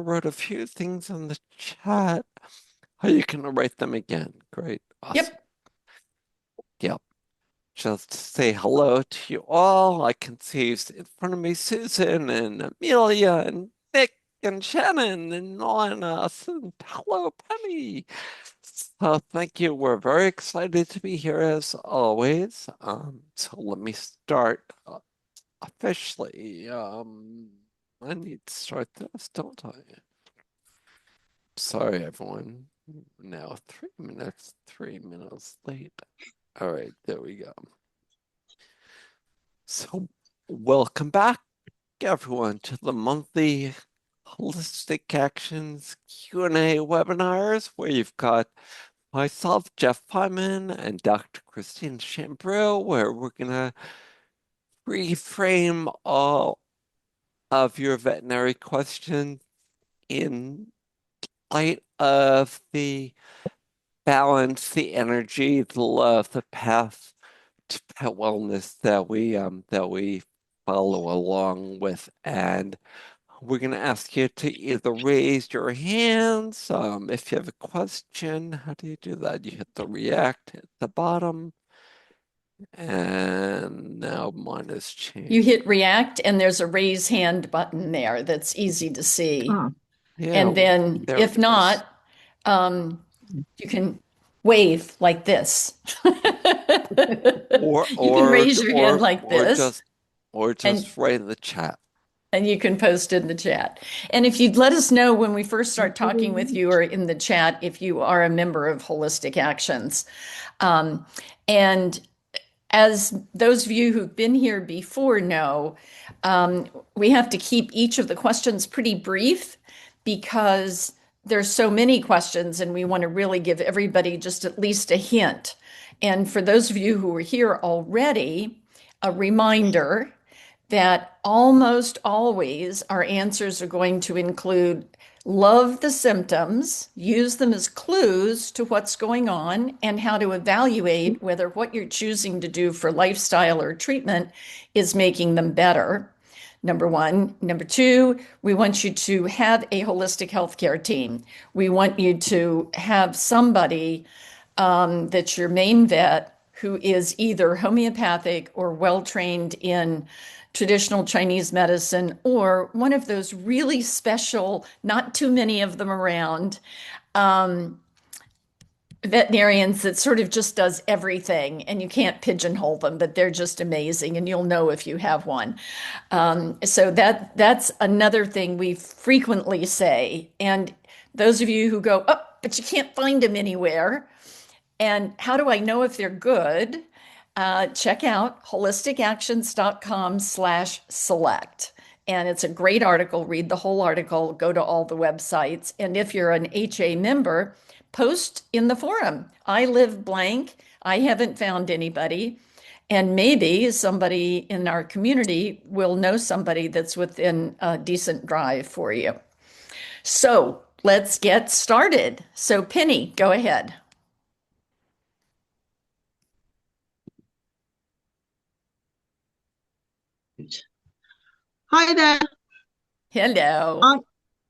wrote a few things on the chat. Are you going to write them again? Great. Awesome. Yep. Yep. Just to say hello to you all. I can see in front of me Susan and Amelia and Nick and Shannon and Lana. And hello, Penny. So thank you. We're very excited to be here as always. So let me start officially. I need to start this, don't I? Sorry, everyone. Now 3 minutes late. All right, there we go. So welcome back, everyone, to the monthly Holistic Actions Q&A webinars, where you've got myself, Jeff Feinman, and Dr. Christina Chambreau, where we're going to reframe all of your veterinary questions in light of the balance, the energy, the love, the path to pet wellness that we follow along with. And we're going to ask you to either raise your hands. If you have a question, how do you do that? You hit the react at the bottom. And now mine has changed. You hit react and there's a raise hand button there that's easy to see. Yeah, and then if not, you can wave like this. Or you can raise your hand like this. Or just write in the chat. And you can post in the chat. And if you'd let us know when we first start talking with you or in the chat, if you are a member of Holistic Actions. And as those of you who've been here before know, we have to keep each of the questions pretty brief because there's so many questions and we want to really give everybody just at least a hint. And for those of you who are here already, a reminder that almost always our answers are going to include love the symptoms, use them as clues to what's going on, and how to evaluate whether what you're choosing to do for lifestyle or treatment is making them better. Number one. Number two, we want you to have a holistic healthcare team. We want you to have somebody that's your main vet who is either homeopathic or well-trained in traditional Chinese medicine, or one of those really special, not too many of them around, veterinarians that sort of just does everything, and you can't pigeonhole them, but they're just amazing, and you'll know if you have one. So that's another thing we frequently say. And those of you who go, oh, but you can't find them anywhere, and how do I know if they're good? Check out holisticactions.com/select. And it's a great article. Read the whole article, go to all the websites. And if you're an HA member, post in the forum. I live blank. I haven't found anybody. And maybe somebody in our community will know somebody that's within a decent drive for you. So let's get started. So Penny, go ahead. Hi there. Hello.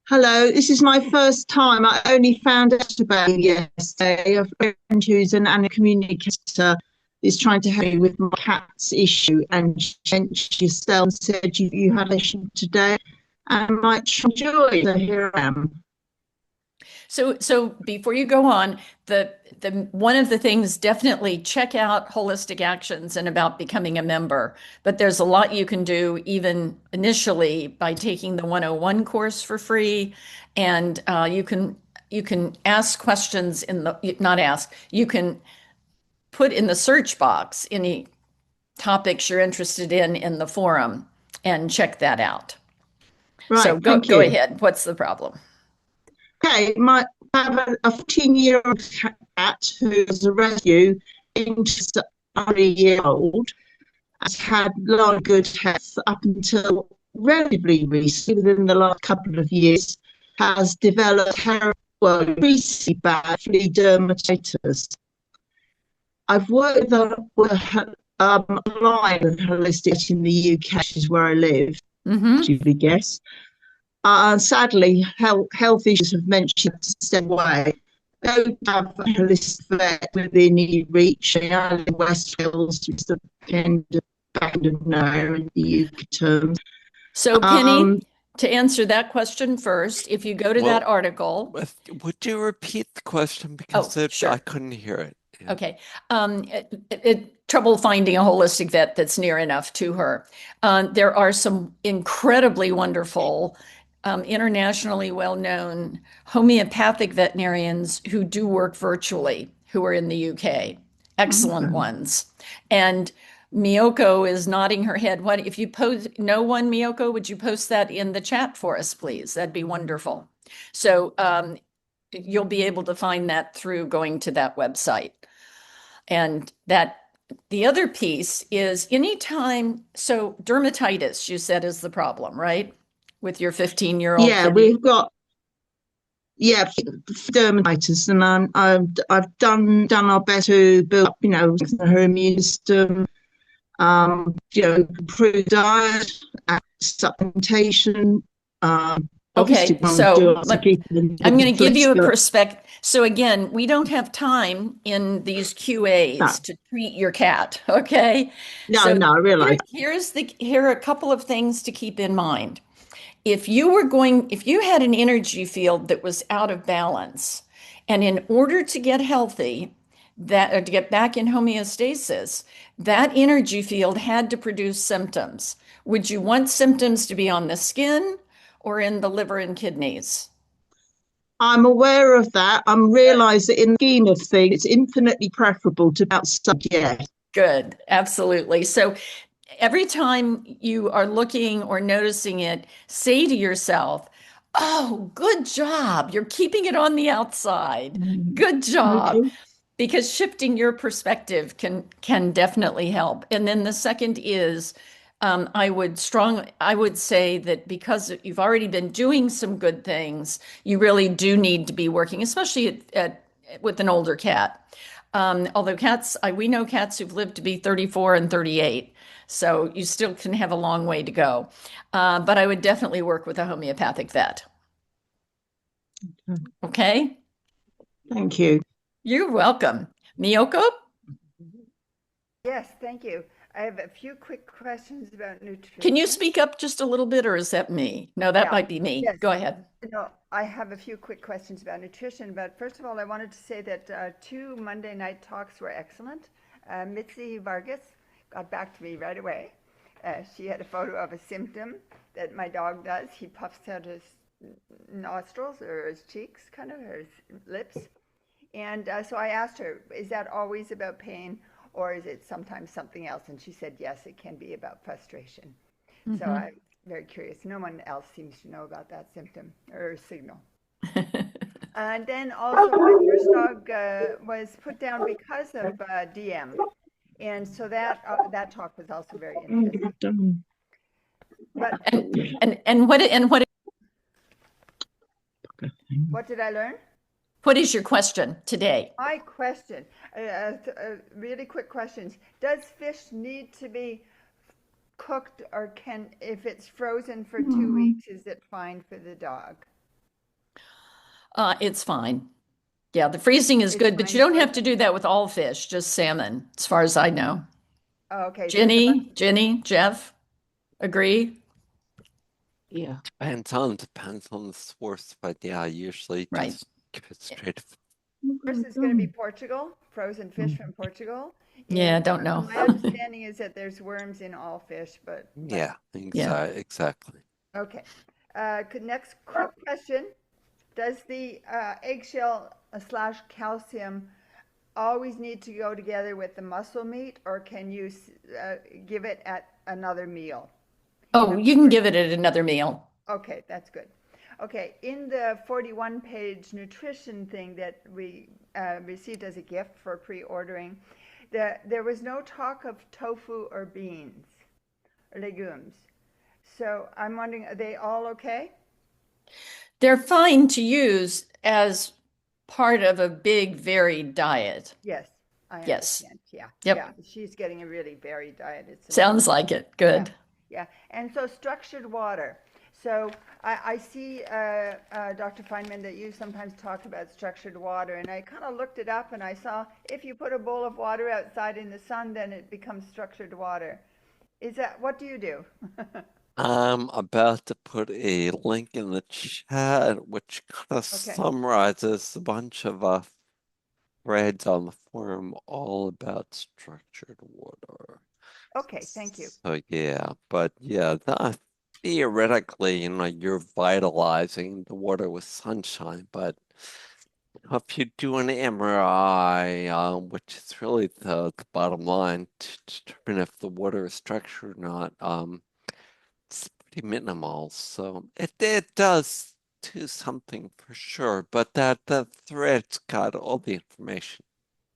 Hello. This is my first time. I only found out about you yesterday. A friend who's an communicator is trying to help me with my cat's issue, and she mentioned yourself and said you had a session today and I might enjoy. So here I am. So before you go on, the one of the things, definitely check out Holistic Actions and about becoming a member. But there's a lot you can do even initially by taking the 101 course for free, and you can ask questions in the not ask. You can put in the search box any topics you're interested in the forum and check that out. Right. So go ahead. What's the problem? Okay, I have a 14-year-old cat who is a rescue, under a year old, has had a lot of good health up until relatively recently, within the last couple of years, has developed increasingly bad flea dermatitis. I've worked with online holistic in the UK, which is where I live, as you would guess. Sadly, health issues have meant she had to step away. Don't have a holistic vet within your reach. I live in West Hills, which is the end of nowhere in the UK terms. So, Penny, Um, to answer that question first, if you go to that Well, article, would you repeat the question because oh, I sure. couldn't hear it. Yeah. Okay. Trouble finding a holistic vet that's near enough to her. There are some incredibly wonderful, internationally well-known homeopathic veterinarians who do work virtually, who are in the UK. Excellent okay. ones. And Miyoko is nodding her head. What if you post know one, Miyoko? Would you post that in the chat for us, please? That'd be wonderful. So you'll be able to find that through going to that website. And that the other piece is anytime, so dermatitis, you said is the problem, right? With your 15-year-old Yeah, kitty. we've got dermatitis, and I've done our best to build up, her immune system, improve diet, supplementation. Obviously, Okay, one do so also keep I'm going the to give flesh, you a but perspective. So again, we don't have time in these QAs no, to treat your cat, okay? no, So no, I realise. here are a couple of things to keep in mind. If you had an energy field that was out of balance, and in order to get healthy, that or to get back in homeostasis, that energy field had to produce symptoms. Would you want symptoms to be on the skin or in the liver and kidneys? I'm aware of that. I'm realised that in the scheme of things, it's infinitely preferable to outside. Yeah, Good, absolutely. So every time you are looking or noticing it, say to yourself, "Oh, good job. You're keeping it on the outside. Good job." okay. Because shifting your perspective can definitely help. And then the second is I would say that because you've already been doing some good things, you really do need to be working, especially with an older cat. Although we know cats who've lived to be 34 and 38, so you still can have a long way to go. But I would definitely work with a homeopathic vet. Okay? Thank you. You're welcome. Miyoko, Yes, thank you. I have a few quick questions about can you nutrition. speak up just a little bit, or is that me? No, that Yeah, might be me. yes. Go ahead. No, I have a few quick questions about nutrition, but first of all, I wanted to say that two Monday night talks were excellent. Mitzi Vargas got back to me right away. She had a photo of a symptom that my dog does. He puffs out his nostrils or his cheeks, kind of, or his lips. And so I asked her, is that always about pain or is it sometimes something else? And she said, yes, it can be about frustration. So Mhm. I'm very curious. No one else seems to know about that symptom or signal. And then also, my first dog was put down because of DM. And so that talk was also very interesting. But what did I learn? What is your question today? My question, really quick questions. Does fish need to be cooked or if it's frozen for 2 weeks, is it fine for the dog? It's fine. Yeah, the freezing is It's good, but you fine don't for have to them? do that with all fish, just salmon, as far as I know. Oh, okay, so it's a bunch. Jenny, Jeff, agree? Yeah, depends on the source, but yeah, usually Right. just give it straight. First is going to be Portugal, frozen fish from Portugal. Yeah, And I don't know. my understanding is that there's worms in all fish, but Yeah, Yeah. exactly. okay. Next quick question. Does the eggshell slash calcium always need to go together with the muscle meat, or can you give it at another meal? Oh, you can give it at another meal. Okay, that's good. Okay, in the 41-page nutrition thing that we received as a gift for pre-ordering, there was no talk of tofu or beans or legumes. So I'm wondering, are they all okay? They're fine to use as part of a big, varied diet. Yes, I Yes. understand. Yeah, yeah. Yep. She's getting a really varied diet. It's Sounds amazing. like it. Yeah, Good. yeah. And so structured water. So I see, Dr. Feinman, that you sometimes talk about structured water, and I kind of looked it up and I saw if you put a bowl of water outside in the sun, then it becomes structured water. Is that what do you do? I'm about to put a link in the chat, which kind of Okay. summarizes a bunch of threads on the forum all about structured water. Okay, thank you. So yeah, but yeah, theoretically, you're vitalizing the water with sunshine, but if you do an MRI, which is really the bottom line to determine if the water is structured or not, it's pretty minimal. So it does do something for sure, but that thread's got all the information.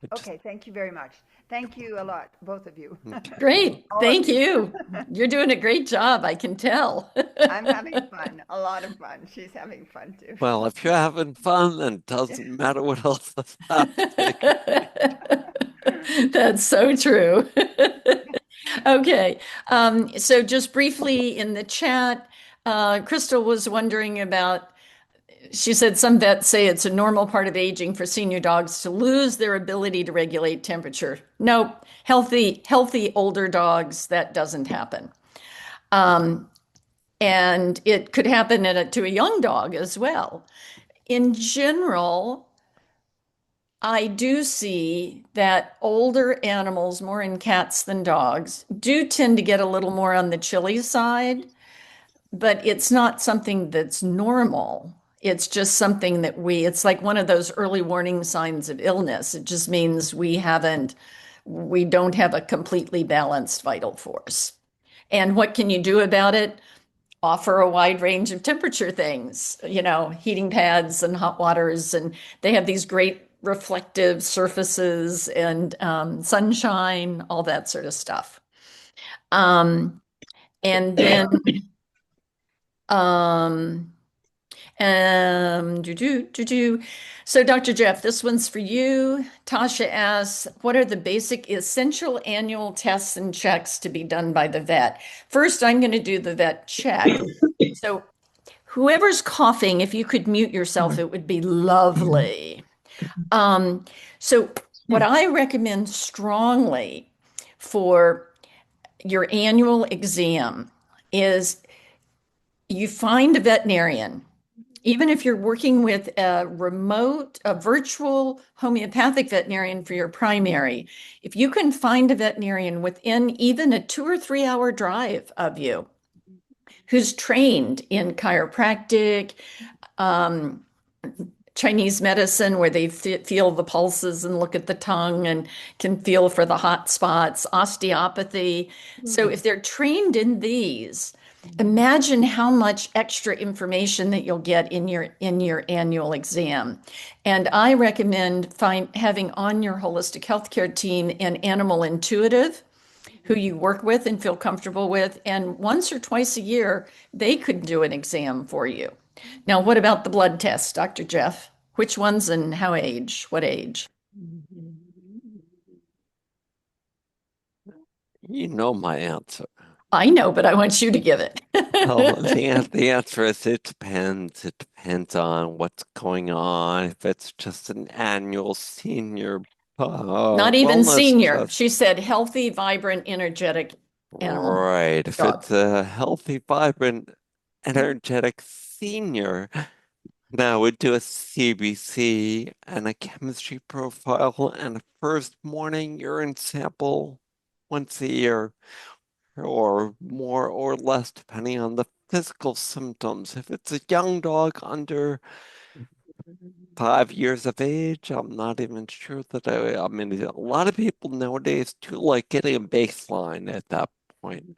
It just Okay, thank you very much. Thank you a lot, both of you. Great. All of Thank you. you. You're doing a great job, I can tell. I'm having fun, a lot of fun. She's having fun too. well, if you're having fun, then it Yeah. doesn't matter what else is happening. That's so true. Okay. So just briefly in the chat, Crystal was wondering about, she said some vets say it's a normal part of aging for senior dogs to lose their ability to regulate temperature. Nope. Healthy older dogs, that doesn't happen. And it could happen to a young dog as well. In general, I do see that older animals, more in cats than dogs, do tend to get a little more on the chilly side, but it's not something that's normal. It's just something that it's like one of those early warning signs of illness. It just means we don't have a completely balanced vital force. And what can you do about it? Offer a wide range of temperature things, heating pads and hot waters. And they have these great reflective surfaces and sunshine, all that sort of stuff. And then, um, do, do, do, do. So, Dr. Jeff, this one's for you. Tasha asks, what are the basic essential annual tests and checks to be done by the vet? First, I'm going to do the vet check. So, whoever's coughing, if you could mute yourself, it would be lovely. So, what I recommend strongly for your annual exam is you find a veterinarian. Even if you're working with a virtual homeopathic veterinarian for your primary, if you can find a veterinarian within even a 2 or 3 hour drive of you who's trained in chiropractic, um, Chinese medicine, where they feel the pulses and look at the tongue and can feel for the hot spots, osteopathy. So if they're trained in these, imagine how much extra information that you'll get in your annual exam. And I recommend having on your holistic healthcare team an animal intuitive who you work with and feel comfortable with. And once or twice a year, they could do an exam for you. Now, what about the blood tests, Dr. Jeff? Which ones and how age? What age? You know my answer. I know, but I want you to give it. Well, the answer is it depends. It depends on what's going on. If it's just an annual senior Not even wellness senior. test, She said healthy, vibrant, energetic animal right? If dog. it's a healthy, vibrant, energetic senior, now we do a CBC and a chemistry profile and a first morning urine sample once a year, or more or less, depending on the physical symptoms. If it's a young dog under 5 years of age, I'm not even sure that I mean, a lot of people nowadays do like getting a baseline at that point.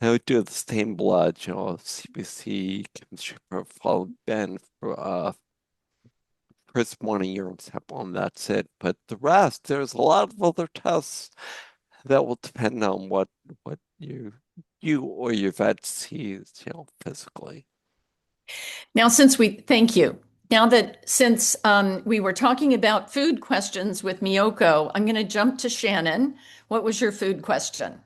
I would do the same blood, CBC, chemistry profile, then first morning urine sample, and that's it. But the rest, there's a lot of other tests that will depend on what you or your vet sees, physically. Now, thank you. Since we were talking about food questions with Miyoko, I'm going to jump to Shannon. What was your food question?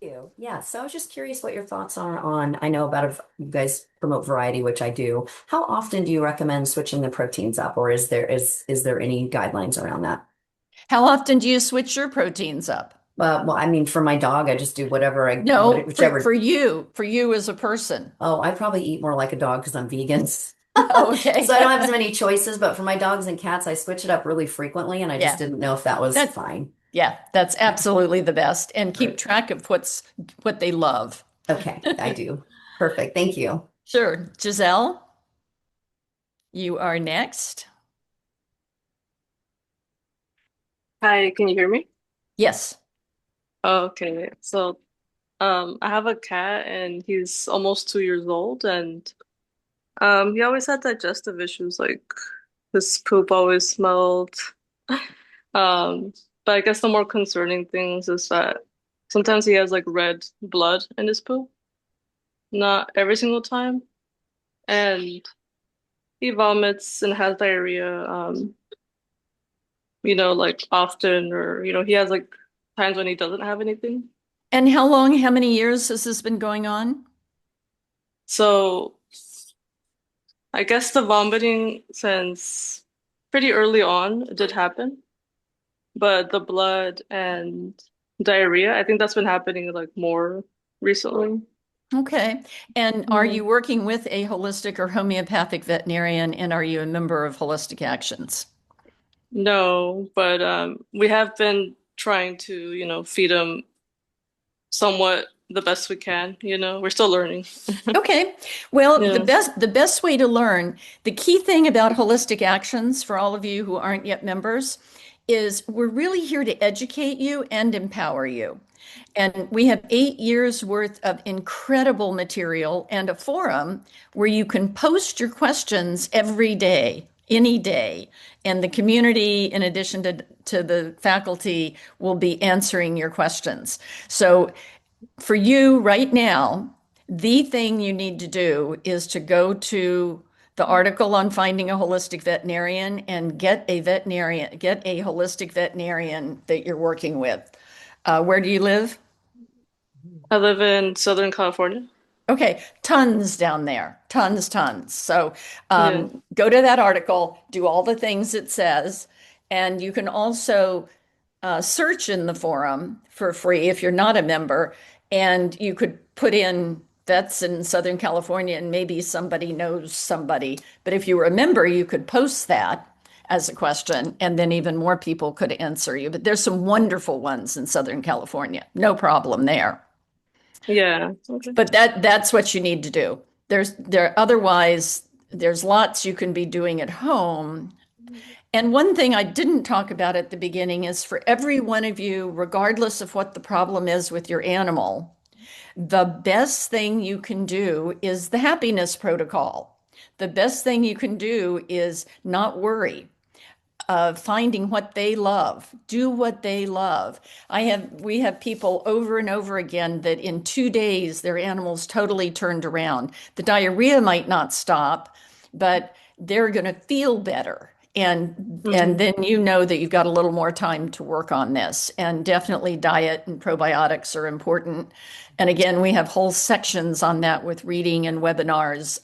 You. Yeah, so I was just curious what your thoughts are on, I know about if you guys promote variety, which I do. How often do you recommend switching the proteins up, or is there any guidelines around that? How often do you switch your proteins up? Well, I mean, for my dog, I just do No, for whichever. you as a person. Oh, I probably eat more like a dog because I'm vegan. Oh, okay. So I don't have as many choices, but for my dogs and cats, I switch it up really frequently, and I just Yeah, didn't know if that was that fine. yeah, that's absolutely the best. And keep Great. track of what they love. Okay, I do. Perfect. Thank you. Sure. Giselle, you are next. Hi, can you hear me? Yes. Oh, okay. So, I have a cat and he's almost 2 years old and he always had digestive issues, like his poop always smelled. Um, but I guess the more concerning things is that sometimes he has like red blood in his poop, not every single time. And he vomits and has diarrhea, like often, or he has like times when he doesn't have anything. And how many years has this been going on? So I guess the vomiting since pretty early on did happen, but the blood and diarrhea, I think that's been happening like more recently. Okay. And are Yeah. you working with a holistic or homeopathic veterinarian, and are you a member of Holistic Actions? No, but we have been trying to, feed him somewhat the best we can, We're still learning. Okay. Well, Yeah. the best way to learn, the key thing about Holistic Actions for all of you who aren't yet members is we're really here to educate you and empower you. And we have 8 years worth of incredible material and a forum where you can post your questions every day, any day. And the community, in addition to the faculty, will be answering your questions. So for you right now, the thing you need to do is to go to the article on finding a holistic veterinarian and get a holistic veterinarian that you're working with. Where do you live? I live in Southern California. Okay, tons down there, tons. So Yeah. go to that article, do all the things it says, and you can also search in the forum for free if you're not a member, and you could put in vets in Southern California, and maybe somebody knows somebody. But if you were a member, you could post that as a question, and then even more people could answer you. But there's some wonderful ones in Southern California, no problem there. Yeah. Okay. But that's what you need to do. There's lots you can be doing at home. And one thing I didn't talk about at the beginning is for every one of you, regardless of what the problem is with your animal, the best thing you can do is the happiness protocol. The best thing you can do is not worry, finding what they love, do what they love. We have people over and over again that in 2 days their animals totally turned around. The diarrhea might not stop, but they're going to feel better. And Hmm. then you know that you've got a little more time to work on this. And definitely diet and probiotics are important. And again, we have whole sections on that with reading and webinars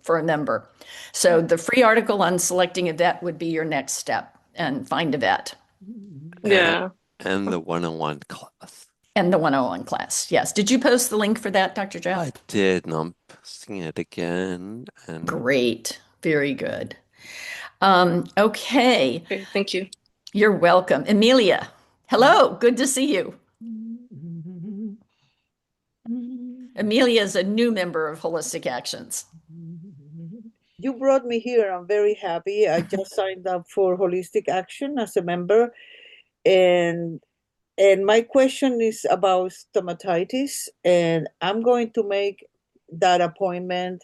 for a member. So the free article on selecting a vet would be your next step and find a vet. and, Yeah. and the one-on-one class. And the 101 class. Yes. Did you post the link for that, Dr. Jeff? I did, and I'm posting it again. And Great. Very good. Okay. Okay, thank you. You're welcome. Amelia, hello. Good to see you. Amelia is a new member of Holistic Actions. You brought me here. I'm very happy. I just signed up for Holistic Action as a member, and my question is about stomatitis, and I'm going to make that appointment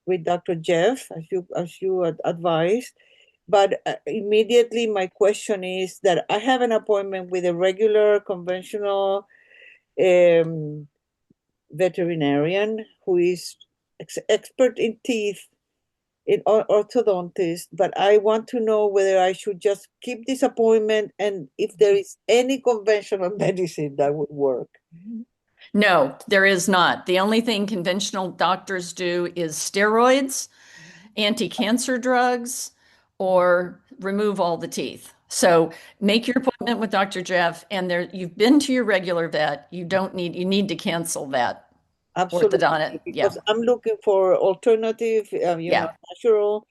with Dr. Jeff, as you advised. But immediately, my question is that I have an appointment with a regular, conventional um, veterinarian who is expert in teeth, orthodontist, but I want to know whether I should just keep this appointment and if there is any conventional medicine that would work. No, there is not. The only thing conventional doctors do is steroids, anti-cancer drugs, or remove all the teeth. So make your appointment with Dr. Jeff, and there you've been to your regular vet. You need to cancel that orthodontist. Absolutely, Yeah. because I'm looking for alternative, Yeah. natural,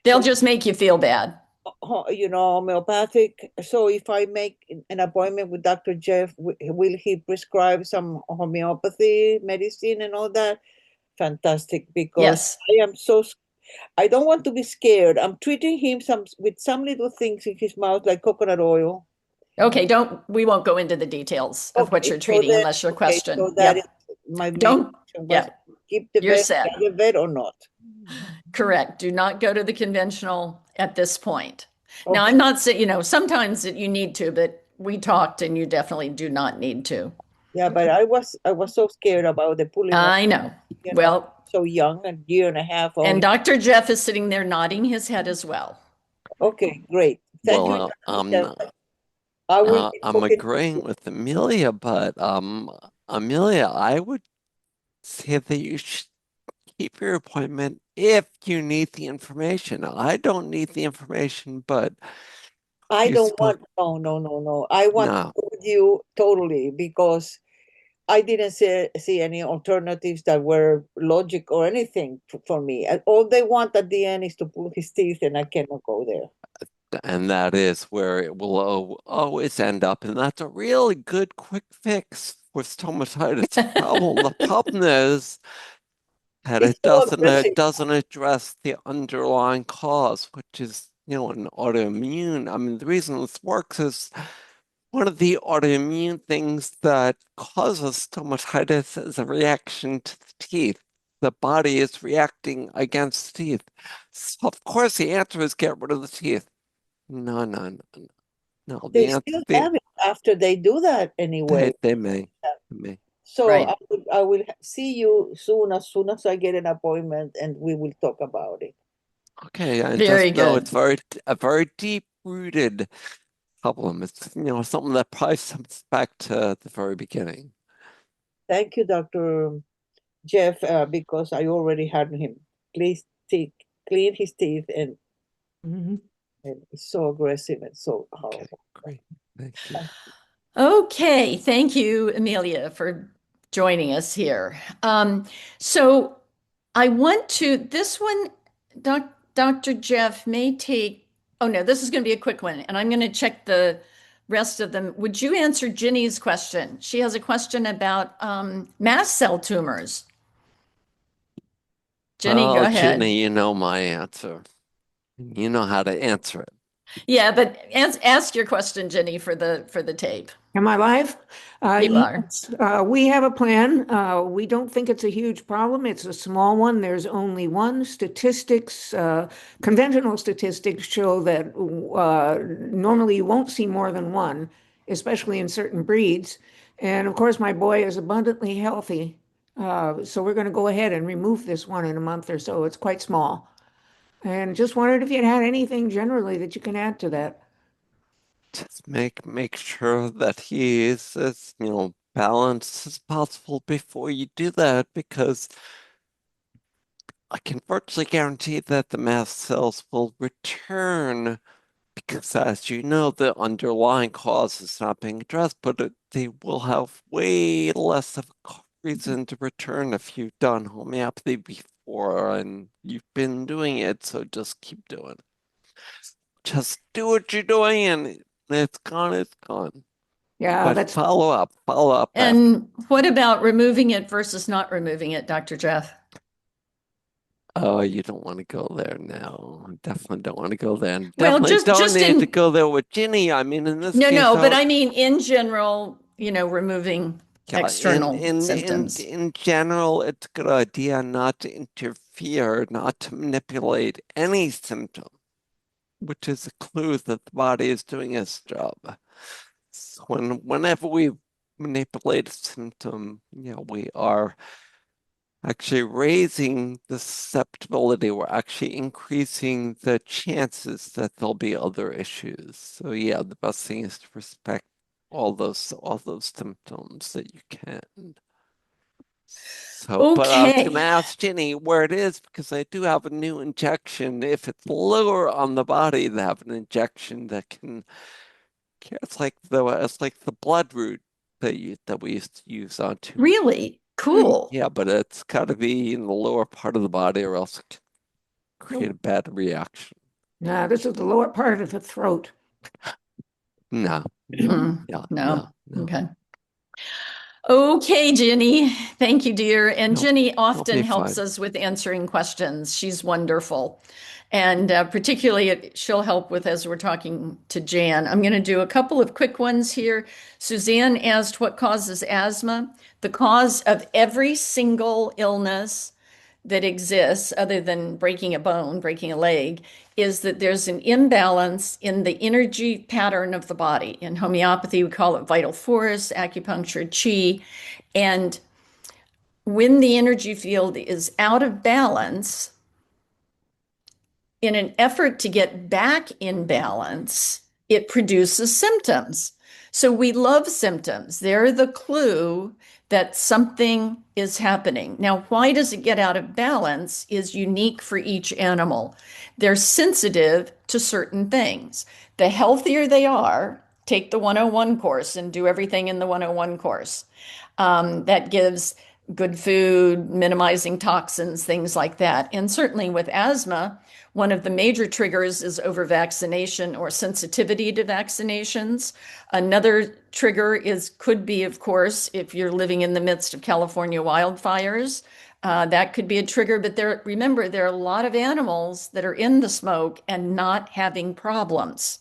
They'll some, just make you feel bad. homeopathic. So if I make an appointment with Dr. Jeff, will he prescribe some homeopathy medicine and all that? Fantastic, because Yes. I don't want to be scared. I'm treating him with some little things in his mouth like coconut oil. Okay, we won't go into the details of what Okay, you're treating unless your so question. that is Yep. my main Don't, question was yeah, keep the you're vet set. the vet or not. Correct. Do not go to the conventional at this point. Now, Okay. I'm not saying, sometimes you need to, but we talked and you definitely do not need to. Yeah, but I was so scared about the pulling of, I know. Well, so young, a year and a half and only. Dr. Jeff is sitting there nodding his head as well. Okay, great. Thank you, Well, Dr. I will be I'm talking to agreeing you. with Amelia, but Amelia, I would say that you should keep your appointment if you need the information. I don't need the information, but I you don't spoke. want, no, no, no, no. I want to No, go with you totally because I didn't see any alternatives that were logic or anything for me. And all they want at the end is to pull his teeth, and I cannot go there. and that is where it will always end up, and that's a really good quick fix for stomatitis problem. The problem is that It's it so doesn't aggressive. it doesn't address the underlying cause, which is, an autoimmune. I mean, the reason this works is one of the autoimmune things that causes stomatitis is a reaction to the teeth. The body is reacting against the teeth. So of course the answer is get rid of the teeth. No, no, no, no. No, They still have it after they do that anyway. they may. So Right. I will see you soon as I get an appointment, and we will talk about it. Okay, and Very just know good. it's a very deep-rooted problem. It's, something that probably stems back to the very beginning. Thank you, Dr. Jeff, because I already had him please clean his teeth, and it's so aggressive and so Okay, horrible. great. Thank you. Okay. Thank you, Amelia, for joining us here. So I want to, this one, Dr. Jeff may take, oh no, this is going to be a quick one, and I'm going to check the rest of them. Would you answer Ginny's question? She has a question about mast cell tumors. Jenny, go Well, ahead. Ginny, you know my answer. You know how to answer it. Yeah, but ask your question, Jenny, for the tape. Am I live? You are. Yes, we have a plan. We don't think it's a huge problem. It's a small one. There's only one. Conventional statistics show that normally you won't see more than one, especially in certain breeds. And of course, my boy is abundantly healthy. So we're going to go ahead and remove this one in a month or so. It's quite small. And just wondered if you'd had anything generally that you can add to that. Just make sure that he is as, balanced as possible before you do that, because I can virtually guarantee that the mast cells will return, because as you know, the underlying cause is not being addressed, but they will have way less of a reason to return if you've done homeopathy before and you've been doing it, so just keep doing it. Just do what you're doing, and it's gone, it's gone. Yeah, But that's follow up after. And what about removing it versus not removing it, Dr. Jeff? Oh, you don't want to go there now. Definitely don't want to go there. And Well, definitely just don't just need to in go there with Ginny. I mean, in this no, case, no, but I mean in general, removing yeah, external symptoms. in general, it's a good idea not to interfere, not to manipulate any symptom, which is a clue that the body is doing its job. So whenever we manipulate a symptom, we are actually raising the susceptibility, we're actually increasing the chances that there'll be other issues. So yeah, the best thing is to respect all those symptoms that you can. So, but I was going to Okay. ask Jenny where it is because I do have a new injection. If it's lower on the body, they have an injection that can. It's like the blood root that we used to use on tumor. Really cool. Yeah, but it's got to be in the lower part of the body, or else it can create a bad reaction. Now, this is the lower part of the throat. No, Mm, yeah, no. no, no, Okay. Okay, Jenny. Thank you, dear. And no. Jenny I'll often be helps fine. us with answering questions. She's wonderful. And particularly, she'll help with as we're talking to Jan. I'm going to do a couple of quick ones here. Suzanne asked what causes asthma. The cause of every single illness that exists, other than breaking a bone, breaking a leg, is that there's an imbalance in the energy pattern of the body. In homeopathy, we call it vital force, acupuncture, chi. And when the energy field is out of balance, in an effort to get back in balance, it produces symptoms. So we love symptoms. They're the clue that something is happening. Now, why does it get out of balance is unique for each animal. They're sensitive to certain things. The healthier they are, take the 101 course and do everything in the 101 course. That gives good food, minimizing toxins, things like that. And certainly with asthma, one of the major triggers is overvaccination or sensitivity to vaccinations. Another trigger could be, of course, if you're living in the midst of California wildfires, that could be a trigger. But remember, there are a lot of animals that are in the smoke and not having problems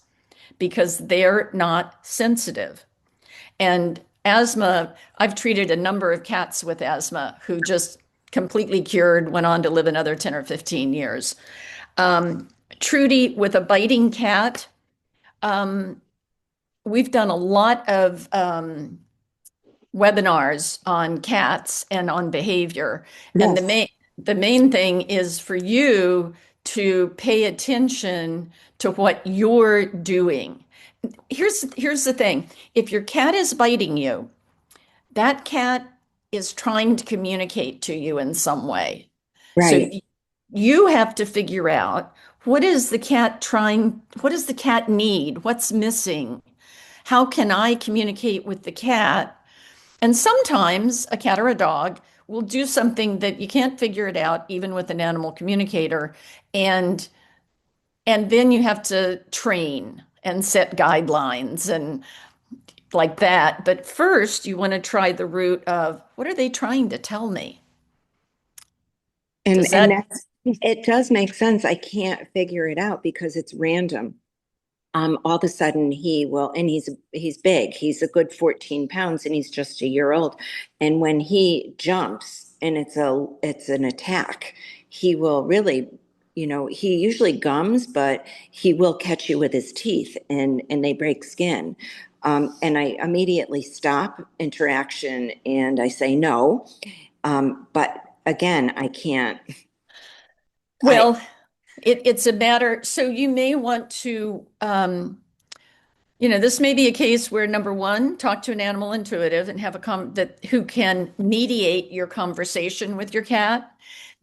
because they're not sensitive. And asthma, I've treated a number of cats with asthma who just completely cured, went on to live another 10 or 15 years. Trudy, with a biting cat, we've done a lot of webinars on cats and on behavior. And Yes. the main thing is for you to pay attention to what you're doing. Here's the thing. If your cat is biting you, that cat is trying to communicate to you in some way. So Right. you have to figure out what does the cat need? What's missing? How can I communicate with the cat? And sometimes a cat or a dog will do something that you can't figure it out, even with an animal communicator. And then you have to train and set guidelines and like that. But first, you want to try the root of what are they trying to tell me? And Does and that, that's it does make sense. I can't figure it out because it's random. All of a sudden he will, and he's big. He's a good 14 pounds and he's just a year old. And when he jumps and it's an attack, he will really, he usually gums, but he will catch you with his teeth and they break skin. And I immediately stop interaction and I say no. But again, I can't. I well, it's a matter. So you may want to, this may be a case where number one, talk to an animal intuitive and have who can mediate your conversation with your cat.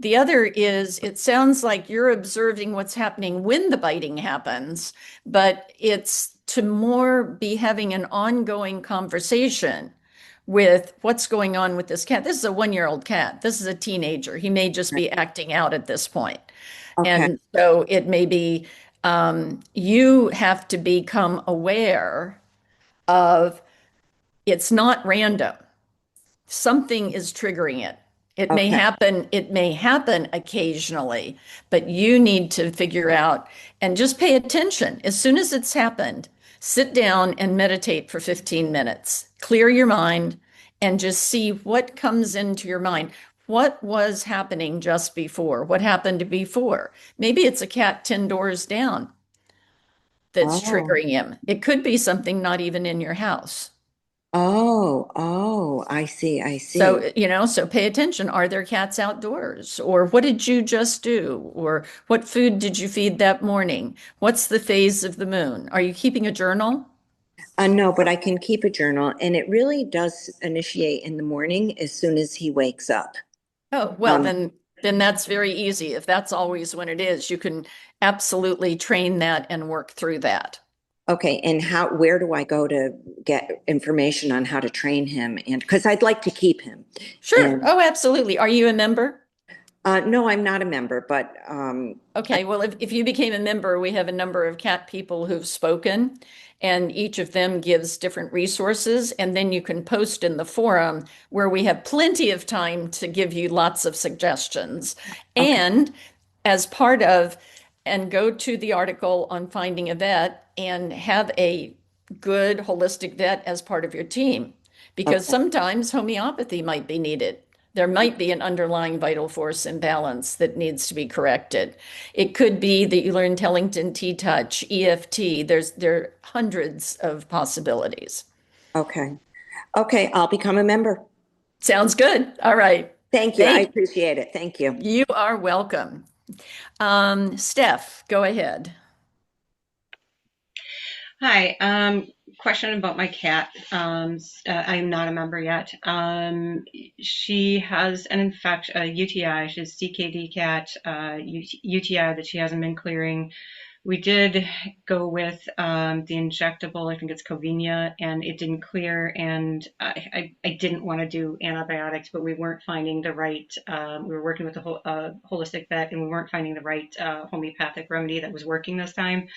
The other is it sounds like you're observing what's happening when the biting happens, but it's to more be having an ongoing conversation with what's going on with this cat. This is a 1-year-old cat. This is a teenager. He may just be acting out at this point. okay. And so it may be you have to become aware of it's not random. Something is triggering it. Okay. It may happen occasionally, but you need to figure out and just pay attention. As soon as it's happened, sit down and meditate for 15 minutes. Clear your mind and just see what comes into your mind. What was happening just before? What happened before? Maybe it's a cat 10 doors down that's Oh, triggering him. It could be something not even in your house. I see, I see. So, so pay attention. Are there cats outdoors? Or what did you just do? Or what food did you feed that morning? What's the phase of the moon? Are you keeping a journal? No, but I can keep a journal, and it really does initiate in the morning as soon as he wakes up. Oh, well, Um, then that's very easy. If that's always when it is, you can absolutely train that and work through that. okay, and where do I go to get information on how to train him? And because I'd like to keep him. Sure. And Oh, absolutely. Are you a member? no, I'm not a member, but Okay, well, if you became a member, we have a number of cat people who've spoken, and each of them gives different resources. And then you can post in the forum where we have plenty of time to give you lots of suggestions. okay, And as part of, and go to the article on finding a vet and have a good holistic vet as part of your team, because okay, sometimes homeopathy might be needed. There might be an underlying vital force imbalance that needs to be corrected. It could be that you learn Tellington T-touch, EFT. There are hundreds of possibilities. okay, okay. I'll become a member. Sounds good. All right. Thank you. I Thank appreciate it. Thank you. you. Are welcome. Steph, go ahead. Hi, question about my cat. I'm not a member yet. She has an infection, a UTI. She's CKD cat, UTI that she hasn't been clearing. We did go with the injectable, I think it's Covinia, and it didn't clear. And I didn't want to do antibiotics, but we weren't finding the right, we were working with a holistic vet, and we weren't finding the right homeopathic remedy that was working this time.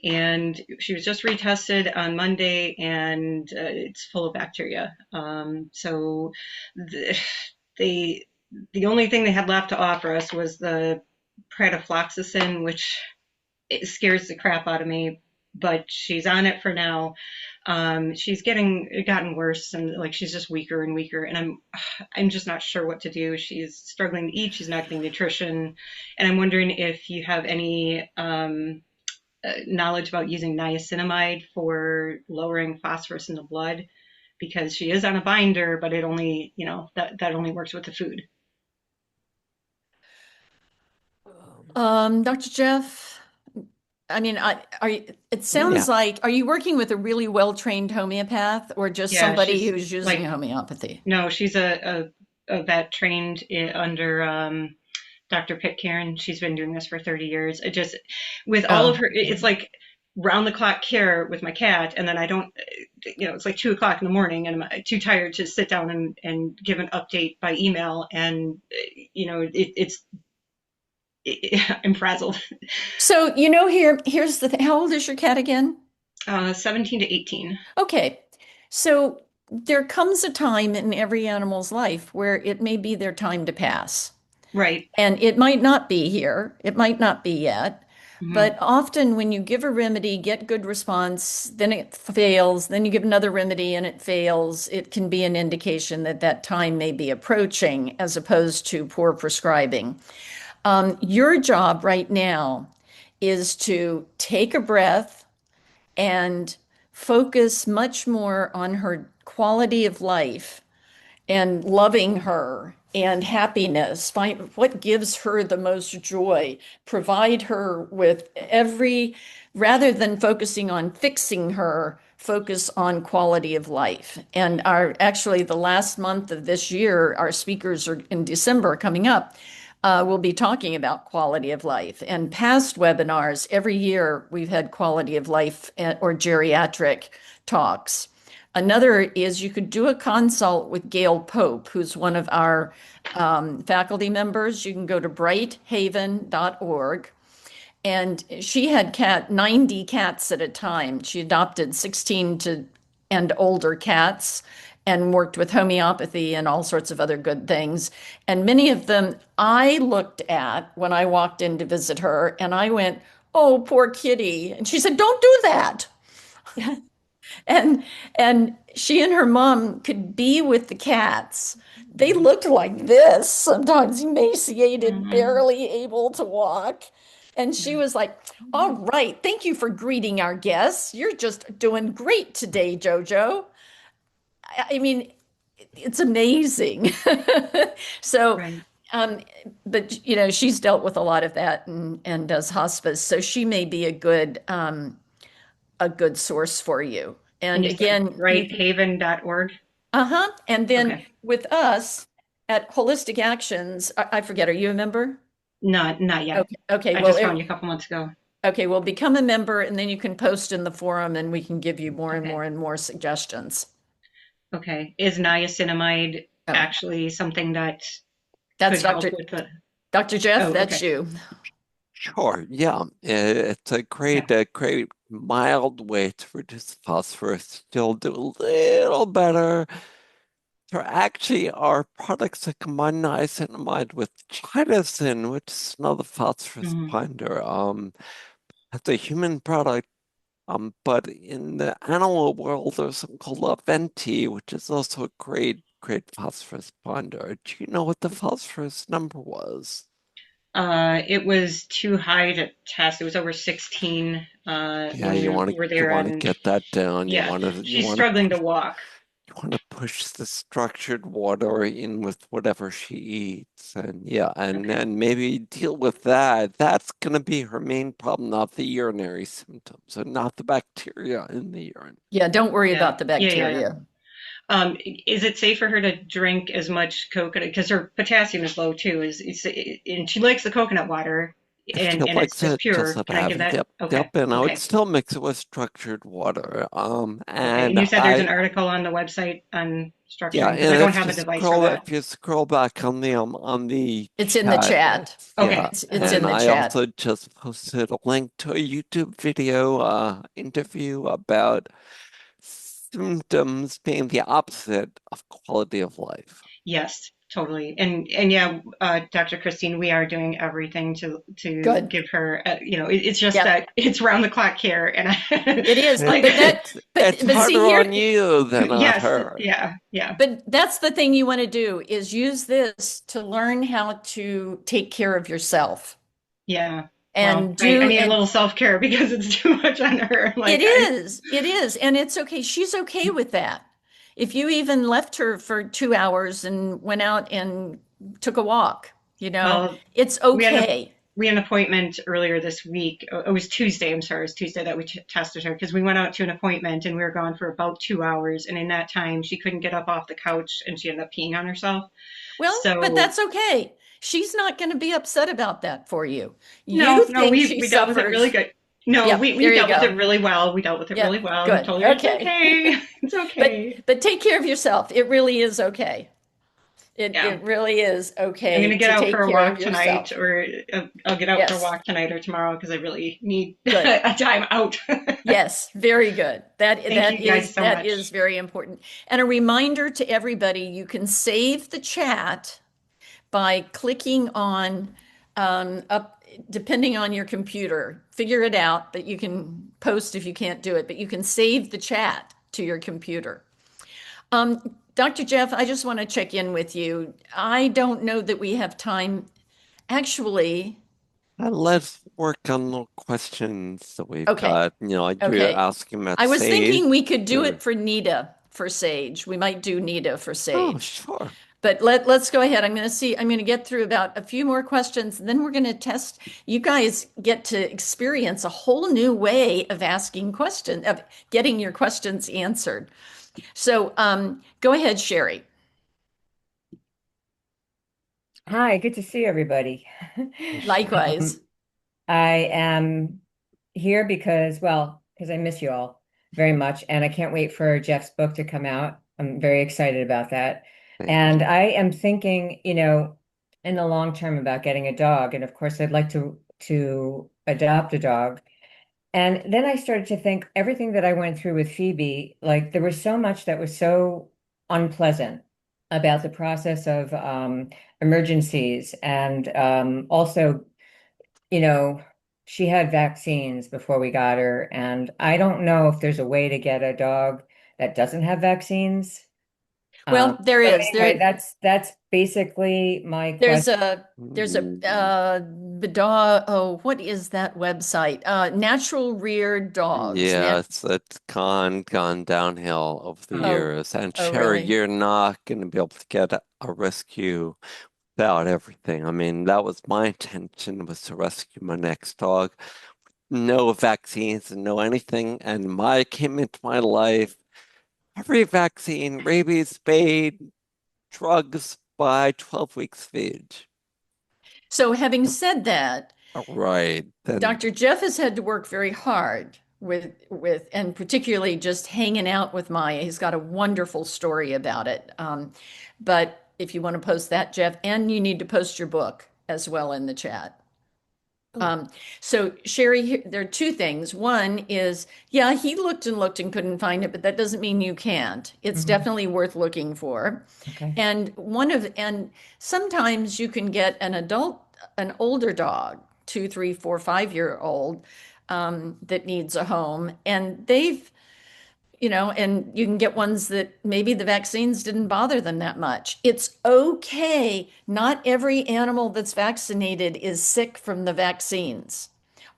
And she was just retested on Monday, and it's full of bacteria. So they the only thing they had left to offer us was the pratafloxacin, which it scares the crap out of me. But she's on it for now. She's gotten worse, and like she's just weaker and weaker. And I'm just not sure what to do. She's struggling to eat. She's not getting nutrition, and I'm wondering if you have any knowledge about using niacinamide for lowering phosphorus in the blood, because she is on a binder, but it only, that only works with the food. Dr. Jeff, I mean, it Yeah. sounds like, are you working with a really well-trained homeopath or just Yeah, somebody she's who's using homeopathy? no, she's a vet trained under Dr. Pitcairn. She's been doing this for 30 years. It just, with all of Oh, her, it's like round the clock care with my cat. And then I don't, it's like 2 o'clock in the morning and I'm too tired to sit down and give an update by email. And, I'm frazzled. so here's the thing. How old is your cat again? 17 to 18. Okay, so there comes a time in every animal's life where it may be their time to pass. Right. And it might not be here, it might not be yet, Mm-hmm. but often when you give a remedy, get good response, then it fails, then you give another remedy and it fails, it can be an indication that that time may be approaching as opposed to poor prescribing. Your job right now is to take a breath and focus much more on her quality of life and loving her and happiness. Find what gives her the most joy. Provide her with rather than focusing on fixing her, focus on quality of life. And actually, the last month of this year, our speakers are in December coming up. We'll be talking about quality of life. And past webinars, every year we've had quality of life or geriatric talks. Another is you could do a consult with Gail Pope, who's one of our faculty members. You can go to brighthaven.org. And she had 90 cats at a time. She adopted 16 and older cats and worked with homeopathy and all sorts of other good things. And many of them I looked at when I walked in to visit her, and I went, "Oh, poor kitty." And she said, "Don't do that." And she and her mom could be with the cats. They looked like this, sometimes emaciated, Mm-hmm. barely able to walk. And she was like, "All right, thank you for greeting our guests. You're just doing great today, Jojo." I mean, it's amazing. So, Right. um, but she's dealt with a lot of that and does hospice, so she may be a good source for you. And And you said again, you can, brighthaven.org? uh-huh. And then Okay. with us at Holistic Actions, I forget, are you a member? Not yet. Okay. Okay. I Well, just found you a couple months ago. okay. Well, become a member, and then you can post in the forum, and we can give you more and Okay. more and more suggestions. Okay. Is niacinamide Oh, actually something that that's could help Dr. with the? Dr. Jeff. Oh, That's okay. you. Sure, yeah. It's Okay. a great mild way to reduce phosphorus. You'll do a little better. There actually are products that combine niacinamide with chitosan, which is another phosphorus Mhm. binder. It's a human product, but in the animal world, there's something called Venti, which is also a great phosphorus binder. Do you know what the phosphorus number was? It was too high to test. It was over 16 Yeah, when we were you there, want to and get that down. yeah, You she's want to struggling to push walk. you want to push the structured water in with whatever she eats, and yeah, Okay. and maybe deal with that. That's gonna be her main problem, not the urinary symptoms, and not the bacteria in the urine. Yeah, don't worry Yeah. about the Yeah. bacteria. Is it safe for her to drink as much coconut? Because her potassium is low too. And she likes the coconut water, If she and it's likes just it, just pure. let her Can I have give it. that? Yep, Okay. and I would Okay. still mix it with structured water. Okay. And And you said there's an article on the website on yeah, structuring because I and don't have a device for that. if you scroll back on the It's in the chat, chat. yeah, Okay. It's Okay. in and the I chat. also just posted a link to a YouTube video interview about symptoms being the opposite of quality of life. Yes, totally. And yeah, Dr. Christine, we are doing everything to Good. give her, it's just Yep. that it's round the clock care, and It is. like, It's But see harder here, on you than on yes, her. yeah, yeah, but that's the thing you want to do is use this to learn how to take care of yourself yeah. Well, and I do need a and little self-care because it's too much on her. it is, and it's okay. She's okay with that. If you even left her for 2 hours and went out and took a walk, Well, it's we had a okay. we had an appointment earlier this week. It was Tuesday. I'm sorry, it was Tuesday that we tested her because we went out to an appointment and we were gone for about 2 hours. And in that time, she couldn't get up off the couch and she ended up peeing on herself. Well, but So that's okay. She's not going to be upset about that for you. no, You no, think we she we dealt with it really suffers. good. No, Yep, we there you dealt with it go. really well. We dealt with it really Yep, well and good. told her it's Okay. okay. It's But okay. but take care of yourself. It really is okay. Yeah. It really is I'm okay gonna get to out for take a care of walk tonight, yourself. or I'll get out for a Yes. walk tonight or tomorrow because I really need Good. a time out. Yes, very good. Thank you guys so That is much. very important. And a reminder to everybody, you can save the chat by clicking on up depending on your computer. Figure it out, but you can post if you can't do it, but you can save the chat to your computer. Dr. Jeff, I just want to check in with you. I don't know that we have time. Actually, And let's work on the questions that we've okay, got. Like you're okay. asking about I was Sage. thinking we could do Sure. it for Nita for Sage. We might do Nita for Oh, Sage. sure. But let's go ahead. I'm going to get through about a few more questions, and then we're going to test. You guys get to experience a whole new way of asking questions, of getting your questions answered. So go ahead, Sherry. Hi, good to see everybody. Likewise. I am here because I miss you all very much, and I can't wait for Jeff's book to come out. I'm very excited about that. Thank And you. I am thinking, in the long term about getting a dog, and of course I'd like to adopt a dog. And then I started to think everything that I went through with Phoebe, like there was so much that was so unpleasant about the process of emergencies. And also, you know, she had vaccines before we got her. And I don't know if there's a way to get a dog that doesn't have vaccines. Well, there So is. anyway, that's basically my There's question. a there's a what is that website? Natural Rear Dogs. Yeah, it's gone downhill over the Uh-huh. years. And Oh, Sherry, really? you're not going to be able to get a rescue without everything. I mean, that was my intention, was to rescue my next dog. No vaccines and no anything. And my came into my life. Every vaccine, rabies, spayed, drugs by 12 weeks of age. So having said that, Right. Then Dr. Jeff has had to work very hard with and particularly just hanging out with Maya. He's got a wonderful story about it. But if you want to post that, Jeff, and you need to post your book as well in the chat. So Sherry, there are two things. One is, yeah, he looked and couldn't find it, but that doesn't mean you can't. It's Mhm. definitely worth looking for. Okay. And sometimes you can get an older dog, 2, 3, 4, 5 year old, that needs a home, and and you can get ones that maybe the vaccines didn't bother them that much. It's okay. Not every animal that's vaccinated is sick from the vaccines.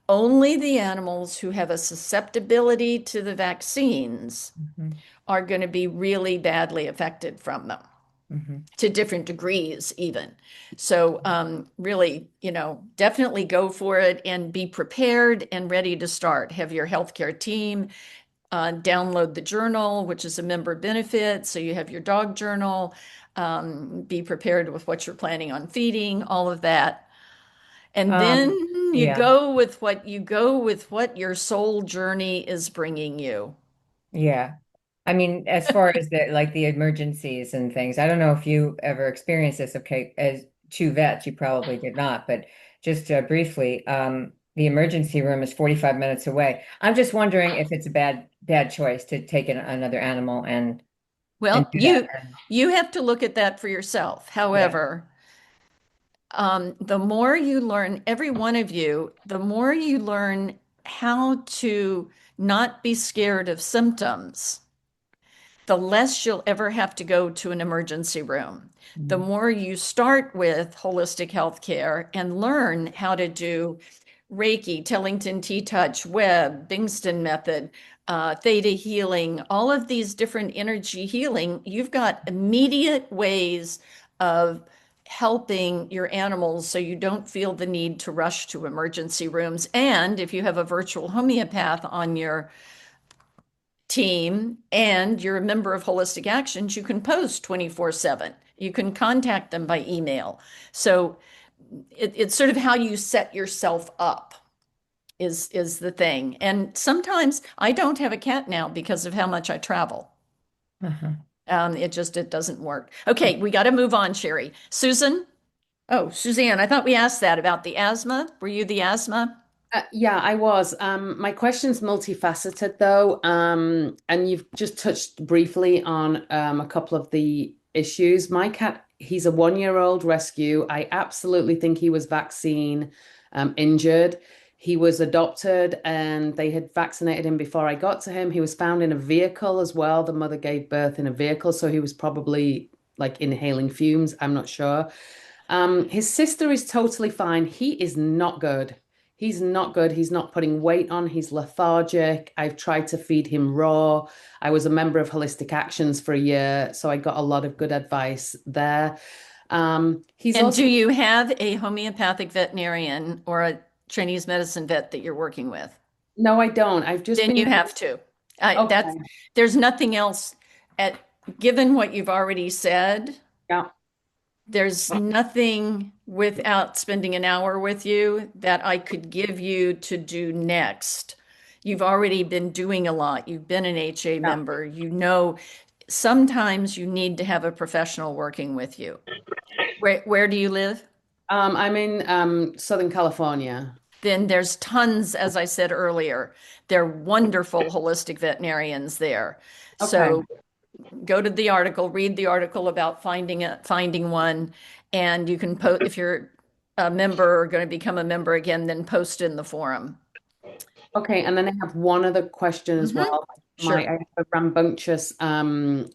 Only the animals who have a susceptibility to the vaccines Mhm. are going to be really badly affected from them Mhm. to different degrees, even. So, really, definitely go for it and be prepared and ready to start. Have your healthcare team download the journal, which is a member benefit. So you have your dog journal, be prepared with what you're planning on feeding, all of that. And then Um, yeah. you go with what your soul journey is bringing you. Yeah. I mean, as far as the emergencies and things, I don't know if you ever experienced this. Okay, as two vets, you probably did not, but just briefly, the emergency room is 45 minutes away. I'm just wondering if it's a bad choice to take another animal and Well, do that. you have to look at that for yourself. Yeah. However, the more you learn, every one of you, the more you learn how to not be scared of symptoms, the less you'll ever have to go to an emergency room. The Mhm. more you start with holistic health care and learn how to do Reiki, Tellington T-Touch, Webb, Bingston method, theta healing, all of these different energy healing, you've got immediate ways of helping your animals so you don't feel the need to rush to emergency rooms. And if you have a virtual homeopath on your team and you're a member of Holistic Actions, you can post 24/7. You can contact them by email. So it's sort of how you set yourself up is the thing. And sometimes I don't have a cat now because of how much I travel. Uh-huh. It doesn't work. Okay, we got to move on, Sherry. Susan? Oh, Suzanne, I thought we asked that about the asthma. Were you the asthma? Yeah, I was. My question's multifaceted though, and you've just touched briefly on a couple of the issues. My cat, he's a 1 year old rescue. I absolutely think he was vaccine injured. He was adopted and they had vaccinated him before I got to him. He was found in a vehicle as well. The mother gave birth in a vehicle, so he was probably like inhaling fumes. I'm not sure. His sister is totally fine. He is not good. He's not good. He's not putting weight on. He's lethargic. I've tried to feed him raw. I was a member of Holistic Actions for a year, so I got a lot of good advice there. He's And also, do you have a homeopathic veterinarian or a Chinese medicine vet that you're working with? no, I don't. I've just Then been, you have to. okay. There's nothing else at given what you've already said, Yeah. there's nothing without spending an hour with you that I could give you to do next. You've already been doing a lot. You've been an HA Yeah. member. Sometimes you need to have a professional working with you. Where do you live? I'm in Southern California. Then there's tons, as I said earlier. They're wonderful holistic veterinarians there. Okay. So go to the article, read the article about finding one, and you can post if you're a member or going to become a member again, then post in the forum. Okay, and then I have one other question as Mhm. well. I Sure. have a rambunctious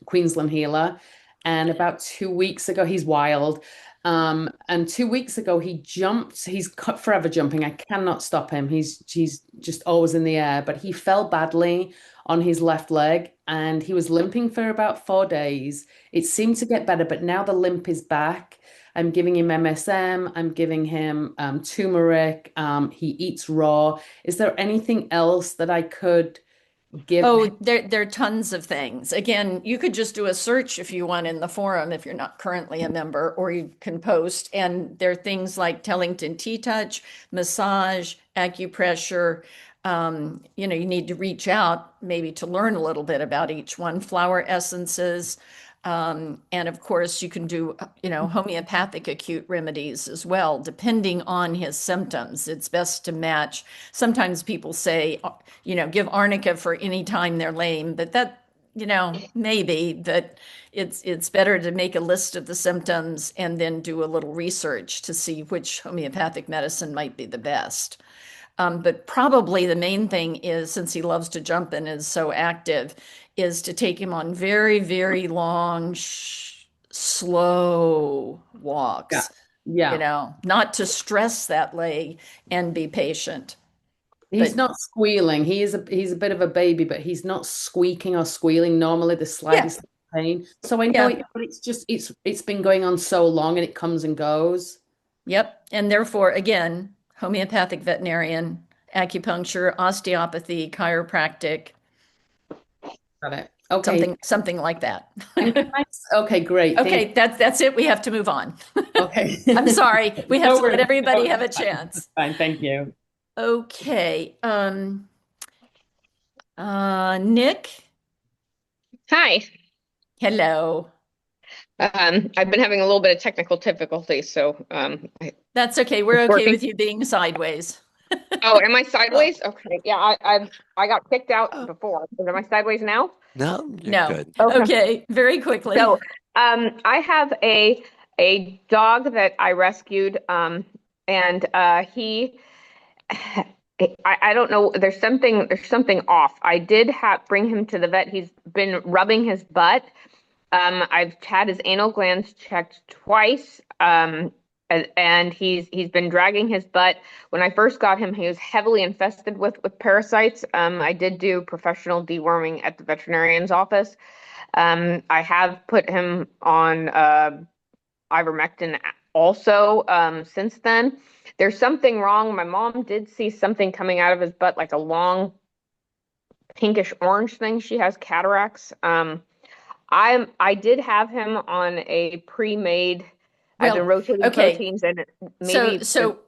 Queensland healer, And about 2 weeks ago, he's wild. And 2 weeks ago, he jumped. He's forever jumping. I cannot stop him. He's just always in the air. But he fell badly on his left leg, and he was limping for about 4 days. It seemed to get better, but now the limp is back. I'm giving him MSM. I'm giving him turmeric. He eats raw. Is there anything else that I could give? Oh, there are tons of things. Again, you could just do a search if you want in the forum if you're not currently a member, or you can post. And there are things like Tellington Tea Touch, massage, acupressure. You need to reach out maybe to learn a little bit about each one. Flower essences. And of course, you can do, homeopathic acute remedies as well, depending on his symptoms. It's best to match. Sometimes people say, give arnica for any time they're lame, but that, maybe that it's better to make a list of the symptoms and then do a little research to see which homeopathic medicine might be the best. But probably the main thing is, since he loves to jump and is so active, is to take him on very, very long, slow walks. Yeah. Not to stress that leg and be patient. He's not squealing. He's a bit of a baby, but he's not squeaking or squealing normally, the slightest pain. So I know but it's been going on so long, and it comes and goes. Yep. And therefore, again, homeopathic veterinarian, acupuncture, osteopathy, chiropractic. Got it. Okay. Something like that. Okay, great. Okay, that's it. We have to move on. Okay. I'm sorry. We have to let everybody have a chance. Fine, thank you. Okay. Nick. Hi. Hello. I've been having a little bit of technical difficulties, so that's okay. We're okay with you being sideways. Oh, am I sideways? Okay. Yeah, I got kicked out before. Am I sideways now? No, you're No. good. Okay, very quickly. So, I have a dog that I rescued, and he, I don't know. There's something off. I did bring him to the vet. He's been rubbing his butt. I've had his anal glands checked twice. And he's been dragging his butt. When I first got him, he was heavily infested with parasites. I did do professional deworming at the veterinarian's office. I have put him on ivermectin also since then. There's something wrong. My mom did see something coming out of his butt, like a long pinkish orange thing. She has cataracts. I did have him on a pre-made. I've been rotating proteins, and maybe so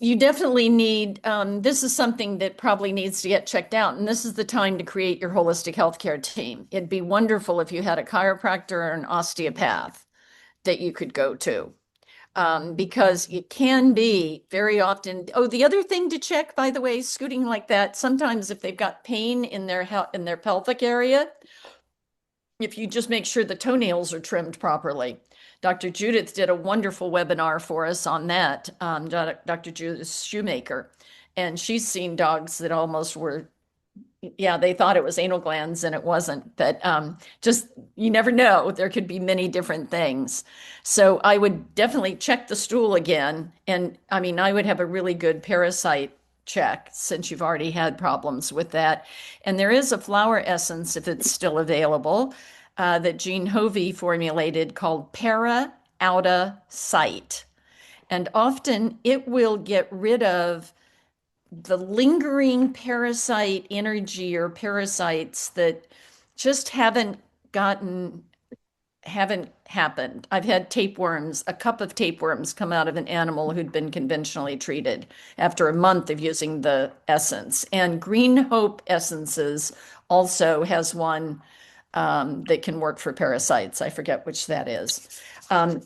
you definitely need this is something that probably needs to get checked out, and this is the time to create your holistic healthcare team. It'd be wonderful if you had a chiropractor or an osteopath that you could go to. Because it can be very often. Oh, the other thing to check, by the way, scooting like that, sometimes if they've got pain in their pelvic area, if you just make sure the toenails are trimmed properly. Dr. Judith did a wonderful webinar for us on that, Dr. Judith Shoemaker. And she's seen dogs that almost were, they thought it was anal glands and it wasn't. But just, you never know. There could be many different things. So I would definitely check the stool again. And I mean, I would have a really good parasite check since you've already had problems with that. And there is a flower essence, if it's still available, that Jean Hovey formulated called Para Outa Sight. And often it will get rid of the lingering parasite energy or parasites that just haven't happened. I've had tapeworms, a cup of tapeworms come out of an animal who'd been conventionally treated after a month of using the essence. And Green Hope Essences also has one that can work for parasites. I forget which that is. And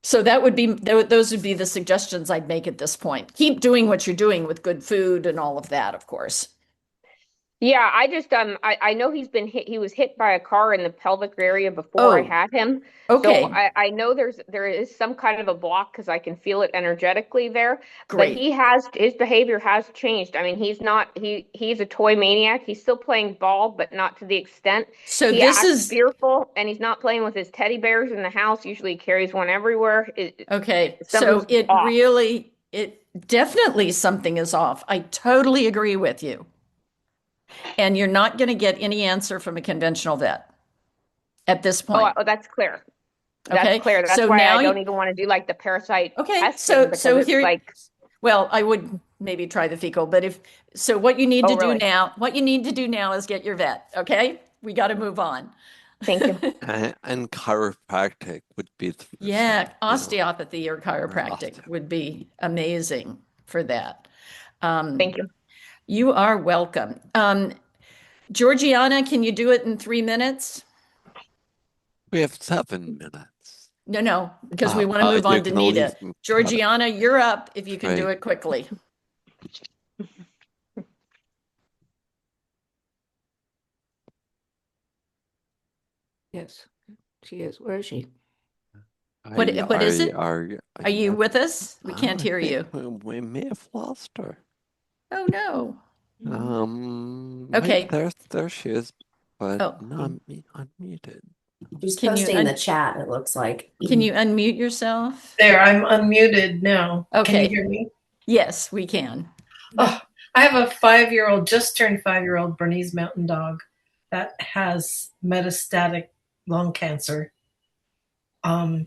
so those would be the suggestions I'd make at this point. Keep doing what you're doing with good food and all of that, of course. Yeah, I know he's been hit. He was hit by a car in the pelvic area before I Oh, had him. So okay, I know there is some kind of a block because I can feel it energetically there. But great. his behavior has changed. I mean, he's a toy maniac. He's still playing ball, but not to the extent. So He this acts is fearful, and he's not playing with his teddy bears in the house. Usually he carries one everywhere. okay. So Something's off. it definitely something is off. I totally agree with you. And you're not going to get any answer from a conventional vet at this point. Oh, that's clear. That's Okay. clear. That's So why I now, don't even want to do like the parasite okay. testing because it's Here, like, well, I would maybe try the fecal, but what you need oh, to do really? now, is get your vet. Okay. We got to move on. Thank you. And chiropractic would be the first Yeah. thing, Osteopathy or or chiropractic would be amazing for that. Thank you. You are welcome. Georgiana, can you do it in 3 minutes? We have 7 minutes. No, because we want to move You on to can leave Nita. them. Got it. Georgiana, you're up if you can do Right. it quickly. Yes, she is. Where is she? What is it? Are Are you with us? We can't I hear think you. we may have lost her. Oh, no. Right Okay. there she is, but Oh, not unmuted. She's can you posting in the chat, it looks like. unmute yourself? There, I'm unmuted now. Can you Okay. hear me? Yes, we can. Oh, I have a 5-year-old, just turned 5-year-old Bernese Mountain Dog that has metastatic lung cancer.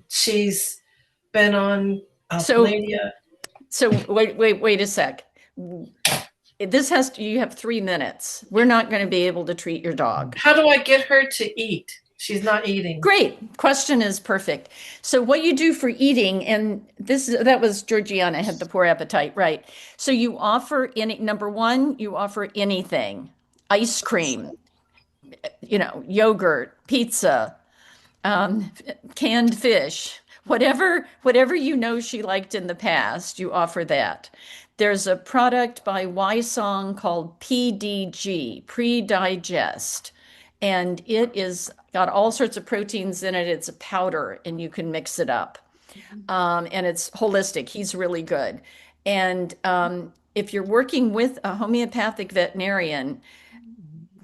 She's been on So- Palladia. So wait a sec. You have 3 minutes. We're not going to be able to treat your dog. How do I get her to eat? She's not eating. Great. Question is perfect. So what you do for eating, and that was Georgiana had the poor appetite, right? So you offer number one, you offer anything. Ice cream, yogurt, pizza, canned fish, whatever she liked in the past, you offer that. There's a product by Wysong called PDG, Pre-Digest, and it is got all sorts of proteins in it. It's a powder, and you can mix it up. And it's holistic. He's really good. And if you're working with a homeopathic veterinarian,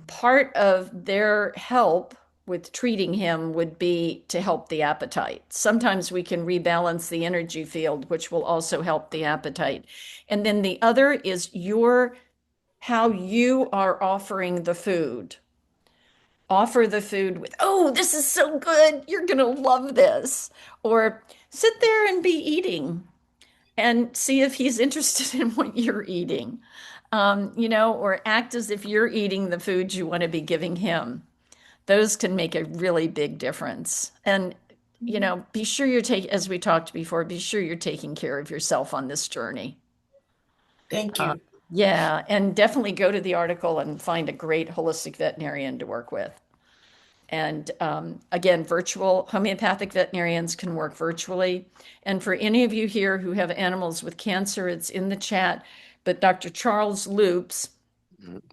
part of their help with treating him would be to help the appetite. Sometimes we can rebalance the energy field, which will also help the appetite. And then the other is how you are offering the food. Offer the food with, oh, this is so good. You're going to love this. Or sit there and be eating and see if he's interested in what you're eating. Or act as if you're eating the food you want to be giving him. Those can make a really big difference. And, be sure as we talked before, be sure you're taking care of yourself on this journey. Thank you. Yeah, and definitely go to the article and find a great holistic veterinarian to work with. And again, virtual homeopathic veterinarians can work virtually. And for any of you here who have animals with cancer, it's in the chat. But Dr. Charles Loops,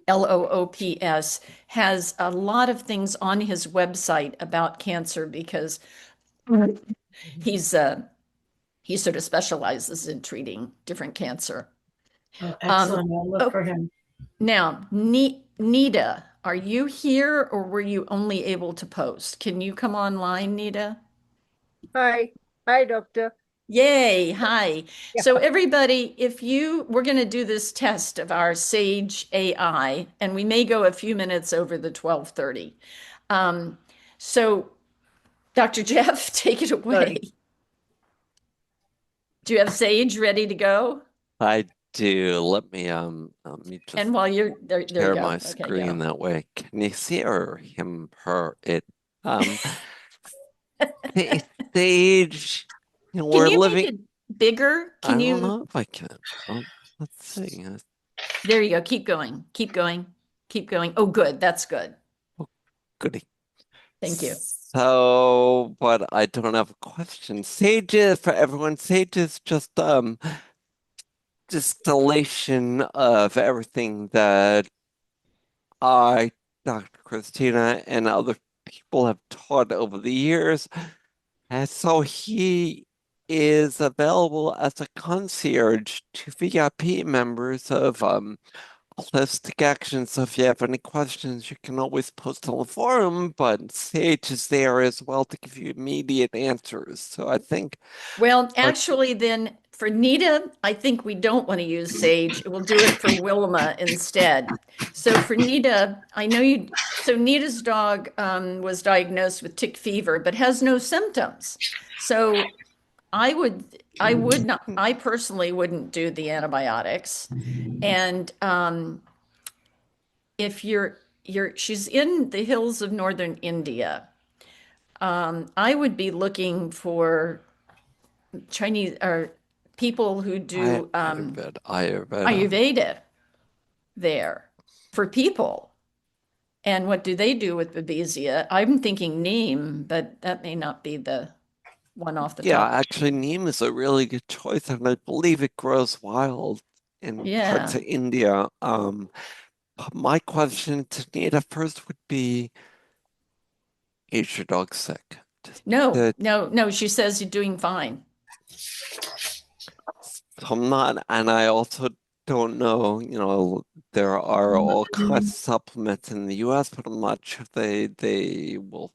Loops, has a lot of things on his website about cancer because he sort of specializes in treating different cancer. Oh, excellent. I'll look for him. Now, Nita, are you here or were you only able to post? Can you come online, Nita? Hi. Hi, doctor. Yay. Hi. Yeah. So everybody, we're going to do this test of our Sage AI, and we may go a few minutes over the 12:30. So Dr. Jeff, take it away. Sorry. Do you have Sage ready to go? I do. Let me just And while you're there share you go. my Okay, screen go. that way. Can you see or him, her, it? Sage, we're Can you living. make it bigger? I don't know if I can. Oh, let's see. There you go. Keep going. Keep going. Keep going. Oh, good. That's good. Oh, goody. Thank you. So, but I don't have a question. Sage is, for everyone, Sage is just distillation of everything that I, Dr. Christina, and other people have taught over the years. And so he is available as a concierge to VIP members of Holistic Action. So if you have any questions, you can always post on the forum, but Sage is there as well to give you immediate answers. So I think Well, actually, then for Nita, I think we don't want to use Sage. We'll do it for Wilma instead. So for Nita, I know you. So Nita's dog was diagnosed with tick fever, but has no symptoms. So I would not. I personally wouldn't do the antibiotics. And if she's in the hills of northern India. I would be looking for Chinese or people who do Ayurveda there for people. And what do they do with Babesia? I'm thinking neem, but that may not be the one off the yeah, top. actually neem is a really good choice, and I believe it grows wild in parts Yeah. of India. My question to Nita first would be, is your dog sick? No. She says you're doing fine. I'm not, and I also don't know, there are all kinds of supplements in the US, but I'm not sure they will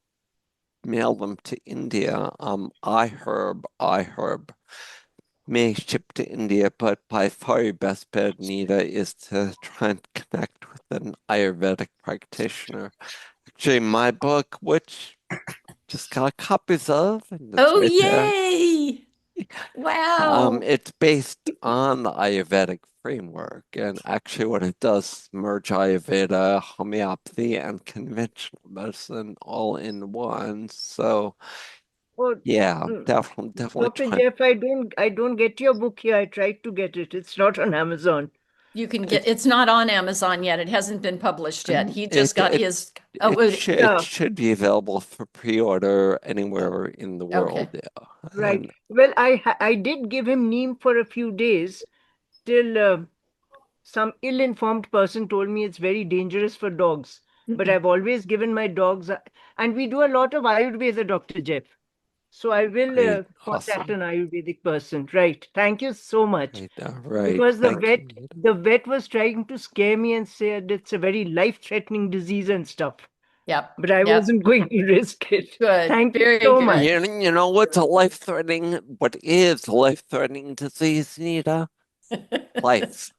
mail them to India. iHerb may ship to India, but by far your best bet, Nita, is to try and connect with an Ayurvedic practitioner. Actually, my book, which just got copies of, and it's Oh, right there. yay! Wow. It's based on the Ayurvedic framework, and actually what it does is merge Ayurveda, homeopathy, and conventional medicine all in one. So Oh, yeah, definitely Dr. try. Jeff, I don't get your book here. I tried to get it. It's not on Amazon. You can It, get it's not on Amazon yet. It hasn't been published yet. He just it, got it, his it Yeah, should be available for pre-order anywhere in the okay. world. Yeah, right. and Well, I did give him neem for a few days till some ill-informed person told me it's very dangerous for dogs. But I've always given my dogs, and we do a lot of Ayurveda, Dr. Jeff. So I will great, contact awesome. an Ayurvedic person. Right. Thank you so much. Right. Because Thank you, Nita. the vet was trying to scare me and said it's a very life-threatening disease and stuff. Yep. But I wasn't going to risk it. Good. Thank you Very so good. much. You know what's a life-threatening, what is a life-threatening disease, Nita? Life.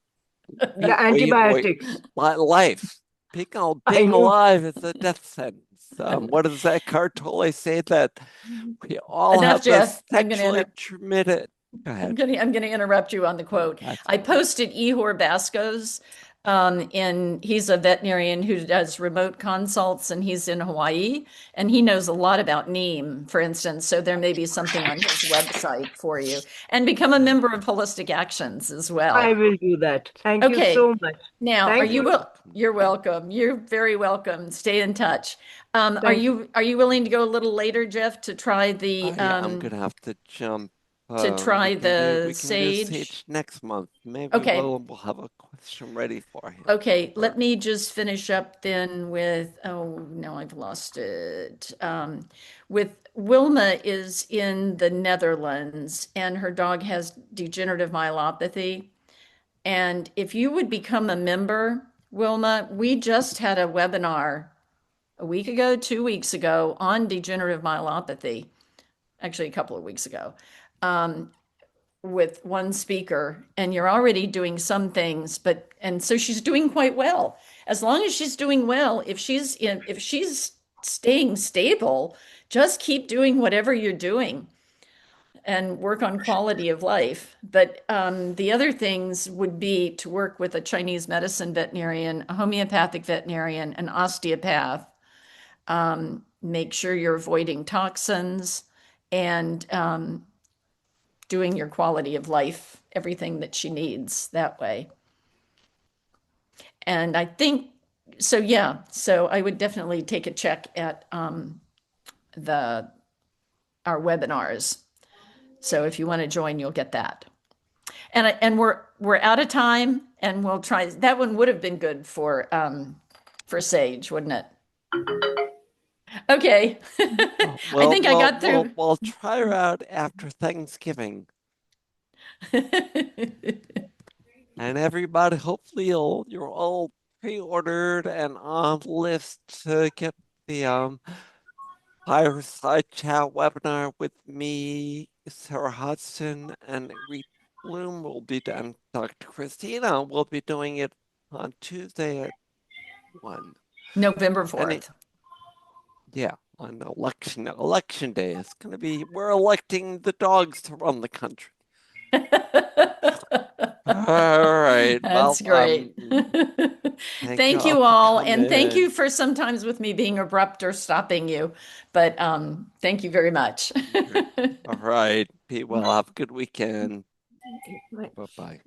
The antibiotics. Life. I Being know. alive is a death sentence. What does that Tolle say that we all Enough, have the Jeff. sexually transmitted? Go ahead. I'm gonna interrupt you on the quote. I posted Ihor Basco's and he's a veterinarian who does remote consults and he's in Hawaii and he knows a lot about neem, for instance. So there may be something on his website for you. And become a member of Holistic Actions as I well. will do that. Thank you Okay. so much. Now, Thank you. you're welcome. You're very welcome. Stay in touch. Thank you. Are you willing to go a little later, Jeff, to try I'm gonna have to jump. try We the can do sage? Sage next month. Maybe Okay. we'll have a question ready for him. Okay, let me just finish up then with, oh, no, I've lost it. With Wilma is in the Netherlands and her dog has degenerative myelopathy. And if you would become a member, Wilma, we just had a webinar a week ago, 2 weeks ago on degenerative myelopathy, actually a couple of weeks ago, with one speaker, and you're already doing some things, and so she's doing quite well. As long as she's doing well, if she's staying stable, just keep doing whatever you're doing and work on quality of life. But the other things would be to work with a Chinese medicine veterinarian, a homeopathic veterinarian, an osteopath. Make sure you're avoiding toxins and doing your quality of life, everything that she needs that way. And I think so, yeah. So I would definitely take a check at our webinars. So if you want to join, you'll get that. And we're out of time, and we'll try. That one would have been good for for Sage, wouldn't it? Okay. I think I got through. We'll try her out after Thanksgiving. And everybody, hopefully you're all pre-ordered and on the list to get the Fireside Chat webinar with me, Sarah Hodgson, and Reed Bloom will be done. Dr. Christina will be doing it on Tuesday at 1. November 4th. Yeah, on election day. It's gonna be, we're electing the dogs to run the country. All right. That's great. Thank you all. And thank you for sometimes with me being abrupt or stopping you. But thank you very much. All right. Be well. Have a good weekend. Bye-bye.